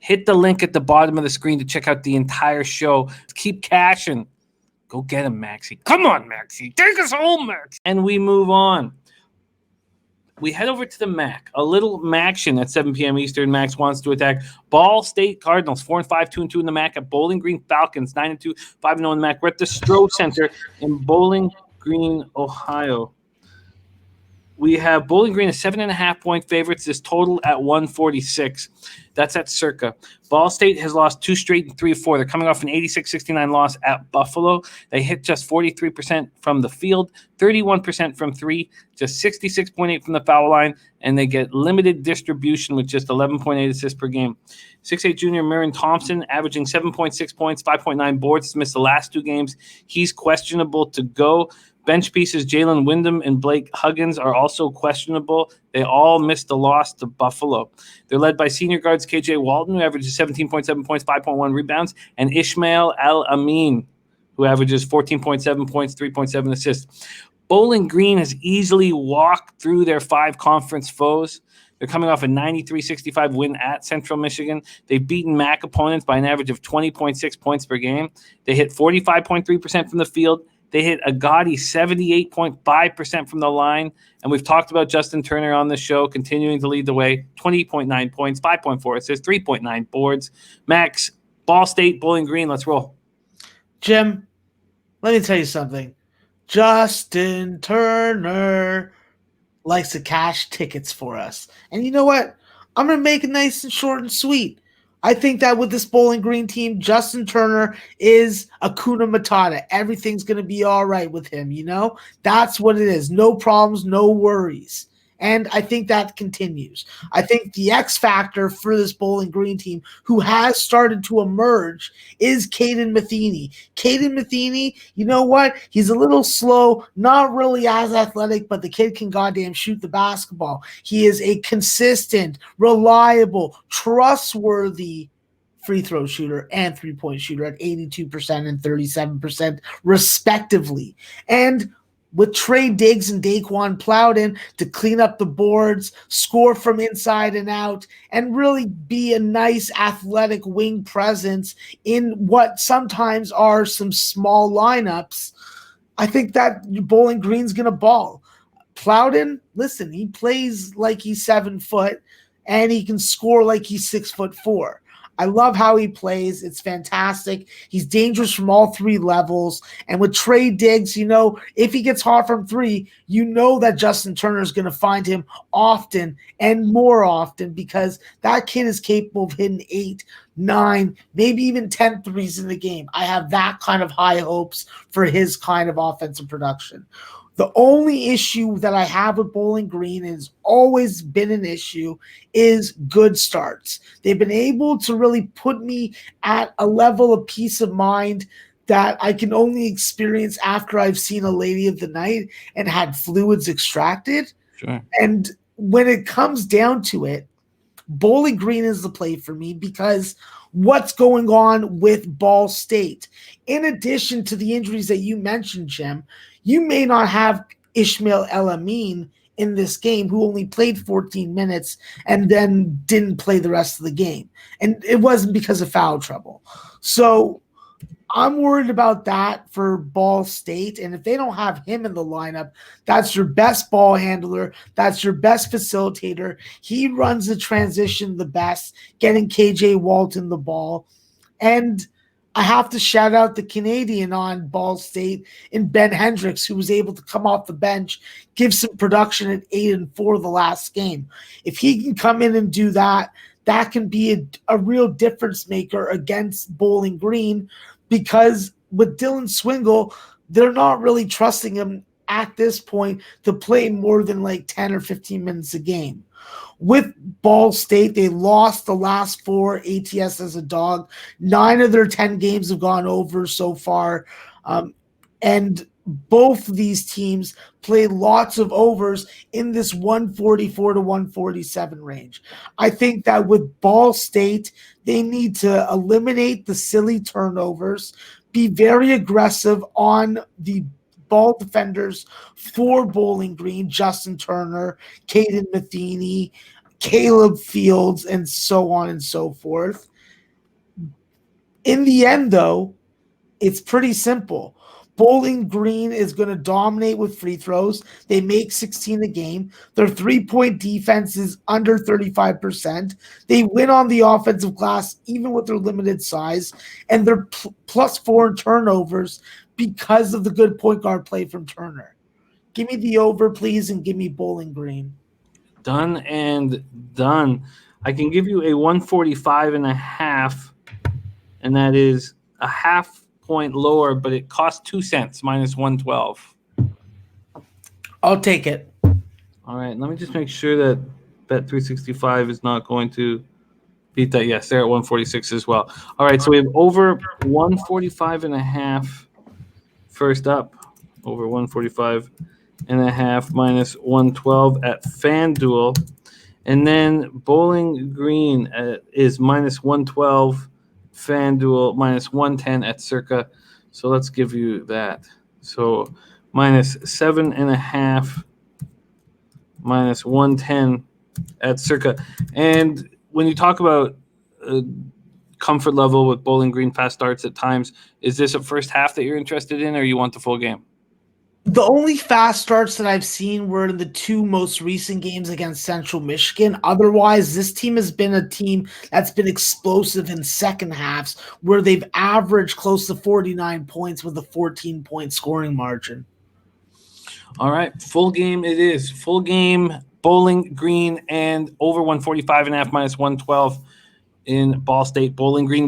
Hit the link at the bottom of the screen to check out the entire show. Keep cashing. Go get him, Maxie. Come on, Maxie. Take us home, Max. And we move on. We head over to the MAC. A little Maction at 7 p.m. Eastern. Max wants to attack Ball State Cardinals, 4-5, 2-2 in the MAC at Bowling Green Falcons, 9-2, 5-0 in the MAC. We're at the Stroh Center in Bowling Green, Ohio. We have Bowling Green as 7.5-point favorites. This total at 146. That's at Circa. Ball State has lost 2 straight and 3 of 4. They're coming off an 86-69 loss at Buffalo. They hit just 43% from the field, 31% from 3, just 66.8 from the foul line, and they get limited distribution with just 11.8 assists per game. 6'8 junior Marin Thompson averaging 7.6 points, 5.9 boards. He's missed the last 2 games. He's questionable to go. Bench pieces Jalen Wyndham and Blake Huggins are also questionable. They all missed the loss to Buffalo. They're led by senior guards KJ Walton, who averages 17.7 points, 5.1 rebounds, and Ishmael Al-Amin, who averages 14.7 points, 3.7 assists. Bowling Green has easily walked through their 5 conference foes. They're coming off a 93-65 win at Central Michigan. They've beaten MAC opponents by an average of 20.6 points per game. They hit 45.3% from the field. They hit a gaudy 78.5% from the line. And we've talked about Justin Turner on the show, continuing to lead the way. 20.9 points, 5.4 assists, 3.9 boards. Max, Ball State, Bowling Green, let's roll. Jim, let me tell you something. Justin Turner likes to cash tickets for us. And you know what? I'm going to make it nice and short and sweet. I think that with this Bowling Green team, Justin Turner is Hakuna Matata. Everything's going to be all right with him, you know? That's what it is. No problems, no worries. And I think that continues. I think the X factor for this Bowling Green team, who has started to emerge, is Caden Matheny. Caden Matheny, you know what? He's a little slow, not really as athletic, but the kid can goddamn shoot the basketball. He is a consistent, reliable, trustworthy free throw shooter and three-point shooter at 82% and 37% respectively. And with Trey Diggs and Daquan Plowden to clean up the boards, score from inside and out, and really be a nice athletic wing presence in what sometimes are some small lineups, I think that Bowling Green's going to ball. Plowden, listen, he plays like he's 7 foot, and he can score like he's 6'4". I love how he plays. It's fantastic. He's dangerous from all 3 levels. And with Trey Diggs, you know, if he gets hot from 3, you know that Justin Turner is going to find him often and more often, because that kid is capable of hitting 8, 9, maybe even 10 threes in the game. I have that kind of high hopes for his kind of offensive production. The only issue that I have with Bowling Green, and has always been an issue, is good starts. They've been able to really put me at a level of peace of mind that I can only experience after I've seen a Lady of the Night and had fluids extracted. Sure. And when it comes down to it, Bowling Green is the play for me, because what's going on with Ball State? In addition to the injuries that you mentioned, Jim, you may not have Ishmael El-Amin in this game, who only played 14 minutes and then didn't play the rest of the game. And it wasn't because of foul trouble. So I'm worried about that for Ball State. And if they don't have him in the lineup, that's your best ball handler. That's your best facilitator. He runs the transition the best, getting KJ Walton the ball. And I have to shout out the Canadian on Ball State in Ben Hendricks, who was able to come off the bench, give some production at 8 and 4 the last game. If he can come in and do that, that can be a real difference maker against Bowling Green, because with Dylan Swingle, they're not really trusting him at this point to play more than like 10 or 15 minutes a game. With Ball State, they lost the last 4 ATS as a dog. 9 of their 10 games have gone over so far. And both of these teams play lots of overs in this 144 to 147 range. I think that with Ball State, they need to eliminate the silly turnovers, be very aggressive on the ball defenders for Bowling Green, Justin Turner, Caden Matheny, Caleb Fields, and so on and so forth. In the end, though, it's pretty simple. Bowling Green is going to dominate with free throws. They make 16 a game. Their three-point defense is under 35%. They win on the offensive glass, even with their limited size. And they're +4 in turnovers because of the good point guard play from Turner. Give me the over, please, and give me Bowling Green. Done and done. I can give you a 145.5, and that is a half point lower, but it costs 2 cents, -112. I'll take it. All right, let me just make sure that Bet365 is not going to beat that. Yes, they're at 146 as well. All right, so we have over 145.5 first up, over 145.5 -112 at FanDuel, and then Bowling Green is -112. FanDuel -110 at Circa. So let's give you that. So -7.5 -110 at Circa. And when you talk about comfort level with Bowling Green fast starts at times, is this a first half that you're interested in, or you want the full game? The only fast starts that I've seen were in the two most recent games against Central Michigan. Otherwise, this team has been a team that's been explosive in second halves where they've averaged close to 49 points with a 14-point scoring margin. All right, full game it is. Full game, Bowling Green, and over 145.5 -112 in Ball State. Bowling Green, we